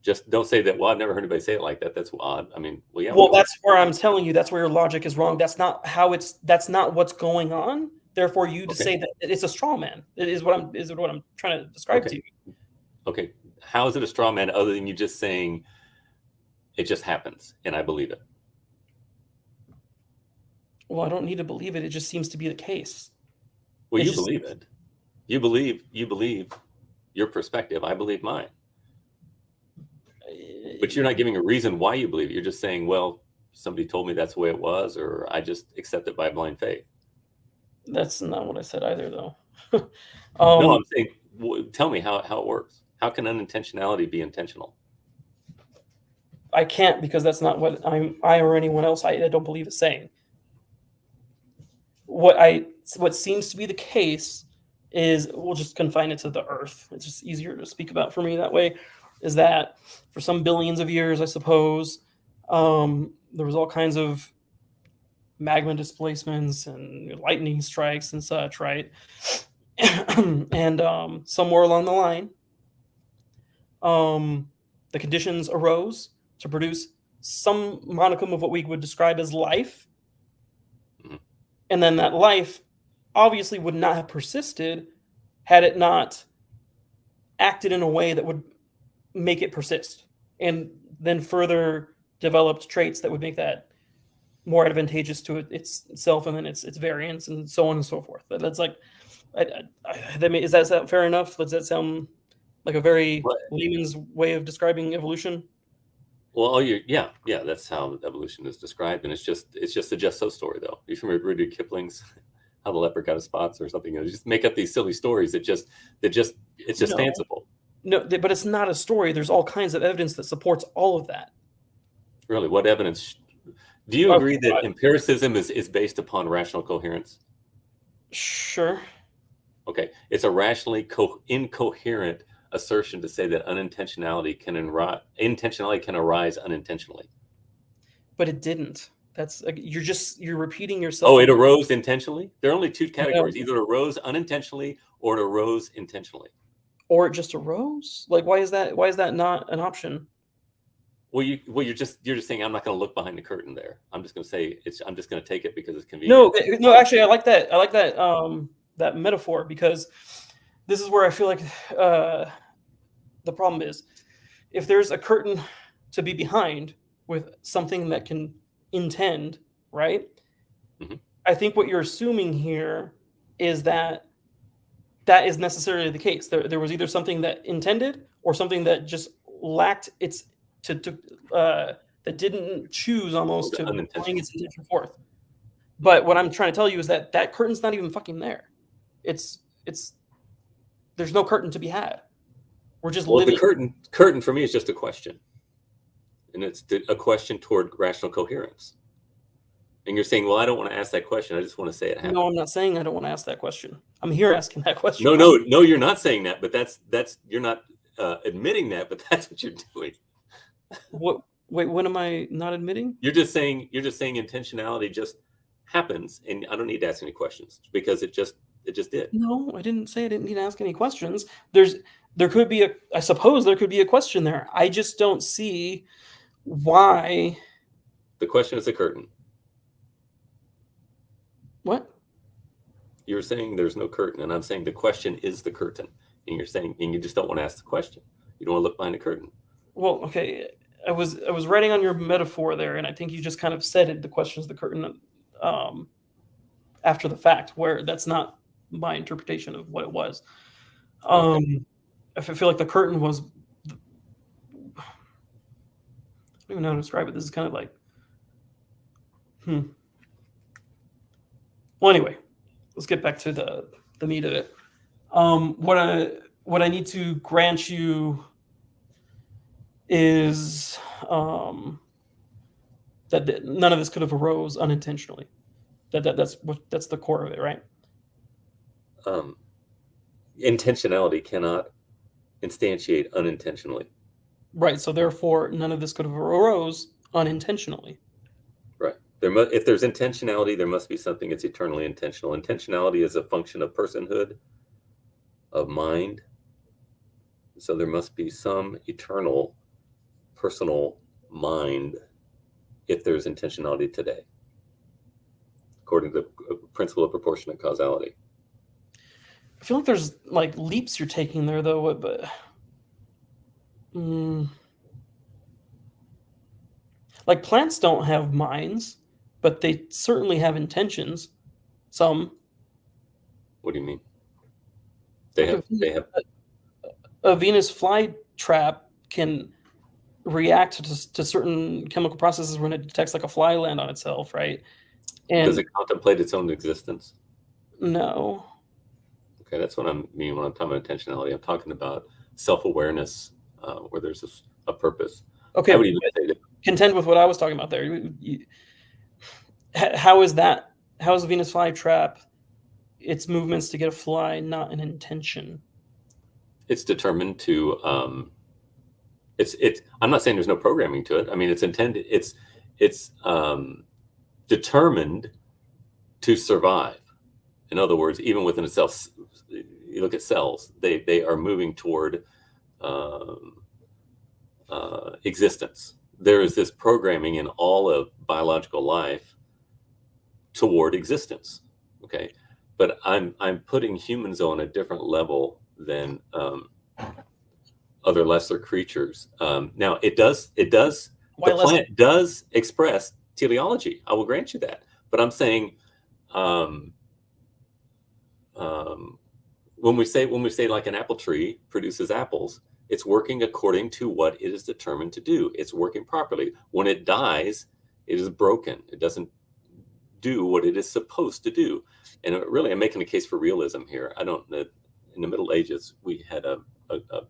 Just don't say that. Well, I've never heard anybody say it like that. That's odd. I mean, well, yeah.
Well, that's where I'm telling you. That's where your logic is wrong. That's not how it's. That's not what's going on. Therefore, you to say that it's a straw man is what I'm trying to describe to you.
Okay. How is it a straw man other than you just saying it just happens and I believe it?
Well, I don't need to believe it. It just seems to be the case.
Well, you believe it. You believe your perspective. I believe mine. But you're not giving a reason why you believe it. You're just saying, well, somebody told me that's the way it was, or I just accept it by blind faith.
That's not what I said either, though.
No, I'm saying, tell me how it works. How can unintentionality be intentional?
I can't, because that's not what I or anyone else I don't believe is saying. What seems to be the case is, we'll just confine it to the Earth. It's just easier to speak about for me that way. Is that for some billions of years, I suppose, there was all kinds of magma displacements and lightning strikes and such, right? And somewhere along the line, the conditions arose to produce some modicum of what we would describe as life. And then that life obviously would not have persisted had it not acted in a way that would make it persist, and then further developed traits that would make that more advantageous to itself and then its variants and so on and so forth. That's like, is that fair enough? Does that sound like a very layman's way of describing evolution?
Well, yeah, that's how evolution is described, and it's just a just so story, though. You remember Rudyard Kipling's "How the Leopard Got His Spots" or something? You just make up these silly stories it's just fanciful.
No, but it's not a story. There's all kinds of evidence that supports all of that.
Really, what evidence? Do you agree that empiricism is based upon rational coherence?
Sure.
Okay, it's a rationally incoherent assertion to say that intentionality can arise unintentionally.
But it didn't. That's you're repeating yourself.
Oh, it arose intentionally? There are only two categories. Either it arose unintentionally or it arose intentionally.
Or it just arose? Like, why is that not an option?
Well, you're just saying I'm not going to look behind the curtain there. I'm just going to say I'm just going to take it because it's convenient.
No, actually, I like that. I like that that metaphor, because this is where I feel like the problem is, if there's a curtain to be behind with something that can intend, right?
Mm-hmm.
I think what you're assuming here is that is necessarily the case. There was either something that intended or something that just lacked its that didn't choose almost to bring its intention forth. But what I'm trying to tell you is that curtain's not even fucking there. It's there's no curtain to be had. We're just living.
The curtain for me is just a question, and it's a question toward rational coherence. And you're saying, well, I don't want to ask that question. I just want to say it happened.
No, I'm not saying I don't want to ask that question. I'm here asking that question.
No, you're not saying that. But that's you're not admitting that. But that's what you're doing.
What? Wait, what am I not admitting?
You're just saying intentionality just happens, and I don't need to ask any questions because it just did.
No, I didn't say I didn't need to ask any questions. I suppose there could be a question there. I just don't see why.
The question is a curtain.
What?
You were saying there's no curtain, and I'm saying the question is the curtain. And you're saying, and you just don't want to ask the question. You don't want to look behind the curtain.
Well, okay. I was writing on your metaphor there, and I think you just kind of said it. The question is the curtain after the fact, where that's not my interpretation of what it was. I feel like the curtain was. I don't even know how to describe it. This is kind of like. Well, anyway, let's get back to the meat of it. what I need to grant you is that none of this could have arose unintentionally. That's the core of it, right?
Um, Intentionality cannot instantiate unintentionally.
Right. So therefore, none of this could have arose unintentionally.
Right. If there's intentionality, there must be something that's eternally intentional. Intentionality is a function of personhood, of mind. So there must be some eternal personal mind if there's intentionality today, according to the principle of proportionate causality.
I feel like there's like leaps you're taking there, though. But like plants don't have minds, but they certainly have intentions. Some.
What do you mean?
Like a Venus flytrap can react to certain chemical processes when it detects like a fly land on itself, right?
Does
And
it contemplate its own existence?
no.
Okay, that's what I mean when I'm talking about intentionality. I'm talking about self-awareness, where there's a purpose. I would
Okay,
even say that
contend with what I was talking about there. How is that? How is a Venus flytrap its movements to get a fly not an intention?
it's determined to. It's. I'm not saying there's no programming to it. I mean, it's intended. It's determined to survive. In other words, even within itself, you look at cells; they are moving toward um, existence. There is this programming in all of biological life toward existence. Okay, but I'm putting humans on a different level than other lesser creatures. Now
Why
the
less?
plant does express teleology. I will grant you that, but I'm saying um, um, when we say like an apple tree produces apples, it's working according to what it is determined to do. It's working properly. When it dies, it is broken. It doesn't do what it is supposed to do. And really, I'm making a case for realism here. I don't. In the Middle Ages, we had the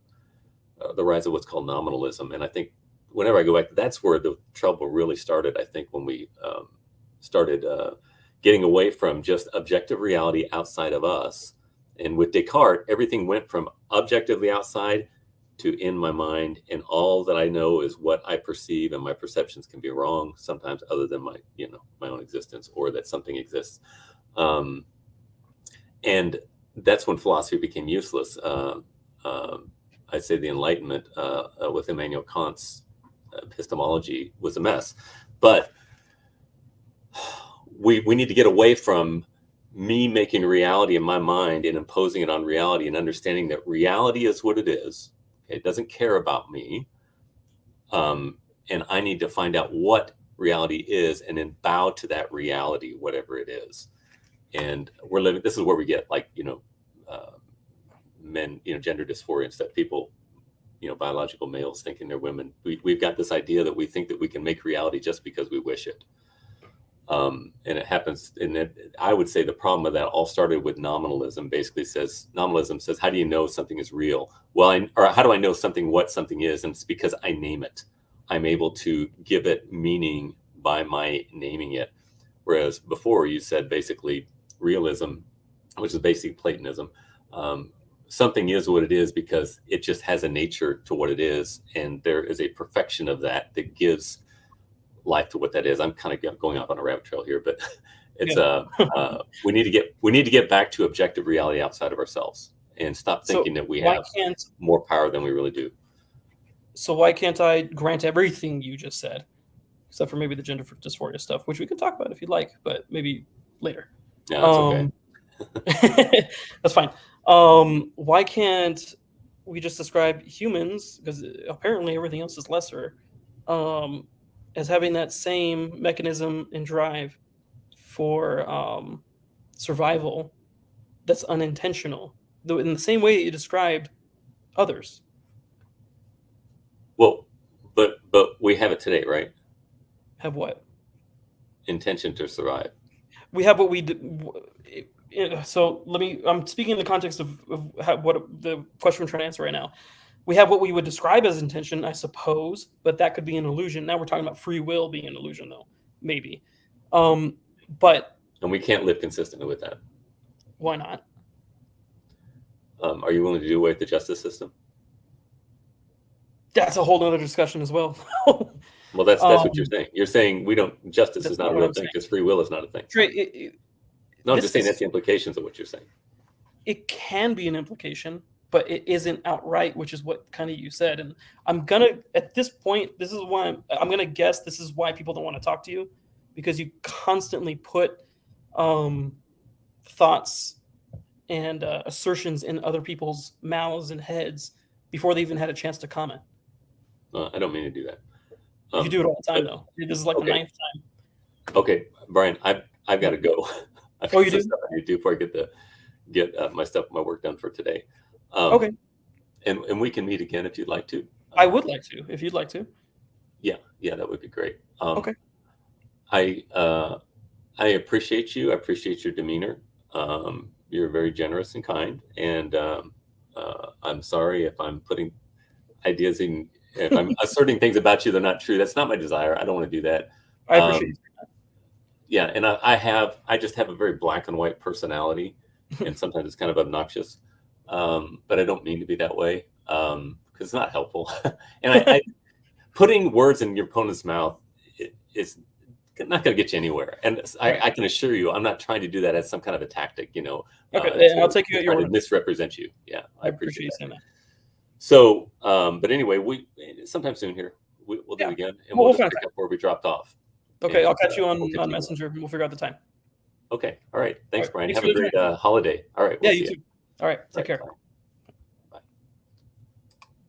rise of what's called nominalism, and I think whenever I go back, that's where the trouble really started. I think when we started getting away from just objective reality outside of us, and with Descartes, everything went from objectively outside to in my mind, and all that I know is what I perceive, and my perceptions can be wrong sometimes, other than my own existence, or that something exists. Um, and that's when philosophy became useless. I'd say the Enlightenment with Immanuel Kant's epistemology was a mess. But we need to get away from me making reality in my mind and imposing it on reality, and understanding that reality is what it is. It doesn't care about me. And I need to find out what reality is and then bow to that reality, whatever it is. And we're living, this is where we get like, men, gender dysphoria and stuff. People, biological males thinking they're women. We've got this idea that we think that we can make reality just because we wish it. And it happens. And I would say the problem with that all started with nominalism. Nominalism says, how do you know something is real? Well, or how do I know what something is? And it's because I name it. I'm able to give it meaning by my naming it. Whereas before you said basically realism, which is basically Platonism, something is what it is because it just has a nature to what it is, and there is a perfection of that gives life to what that is. I'm kind of going off on a rabbit trail here, but it's we need to get back to objective reality outside of ourselves and stop thinking that we have more power than we really do.
So why can't I grant everything you just said, except for maybe the gender dysphoria stuff, which we can talk about if you'd like, but maybe later.
Yeah, that's
okay. That's fine. Why can't we just describe humans, because apparently everything else is lesser, as having that same mechanism and drive for survival that's unintentional, though in the same way that you described others?
Well, but we have it today, right?
Have what?
Intention to survive.
We have what we do. So I'm speaking in the context of what the question we're trying to answer right now. We have what we would describe as intention, I suppose, but that could be an illusion. Now we're talking about free will being an illusion, though, maybe. But
And we can't live consistently with that.
why not?
Are you willing to do away with the justice system?
That's a whole other discussion as well.
Well, that's what you're saying. You're saying justice is not a
what
real
I'm
thing
saying.
because free will is not a thing.
Trey,
No, I'm just saying that's the implications of what you're saying.
it can be an implication, but it isn't outright, which is what kind of you said. And I'm gonna, at this point, this is why I'm gonna guess this is why people don't want to talk to you, because you constantly put thoughts and assertions in other people's mouths and heads before they even had a chance to comment.
I don't mean to do that.
You do it all the time, though. This is like the 9th time.
Okay, Brian, I've got to go.
Oh, you do?
Stuff I need to do before I get my work done for today.
Okay.
And we can meet again if you'd like to.
I would like to, if you'd like to.
Yeah, that would be great.
Okay.
I appreciate you. I appreciate your demeanor. You're very generous and kind, and I'm sorry if I'm putting ideas in. If I'm asserting things about you that are not true. That's not my desire. I don't want to do that.
I appreciate you.
Yeah, and I just have a very black and white personality, and sometimes it's kind of obnoxious. But I don't mean to be that way because it's not helpful. And I putting words in your opponent's mouth is not going to get you anywhere. And I can assure you, I'm not trying to do that as some kind of a tactic.
Okay, and I'll take you at your
word.
word.
Misrepresent you. Yeah,
I appreciate you saying that.
So, but anyway, we sometime soon here we'll do it again, and we'll just pick up where we dropped off.
Okay,
and,
I'll catch you on
we'll
Messenger, and we'll figure out the time.
Okay, all right. Thanks,
All right,
Brian.
thanks
Have a great holiday. All right.
Yeah, you too. All right, take care.
Bye.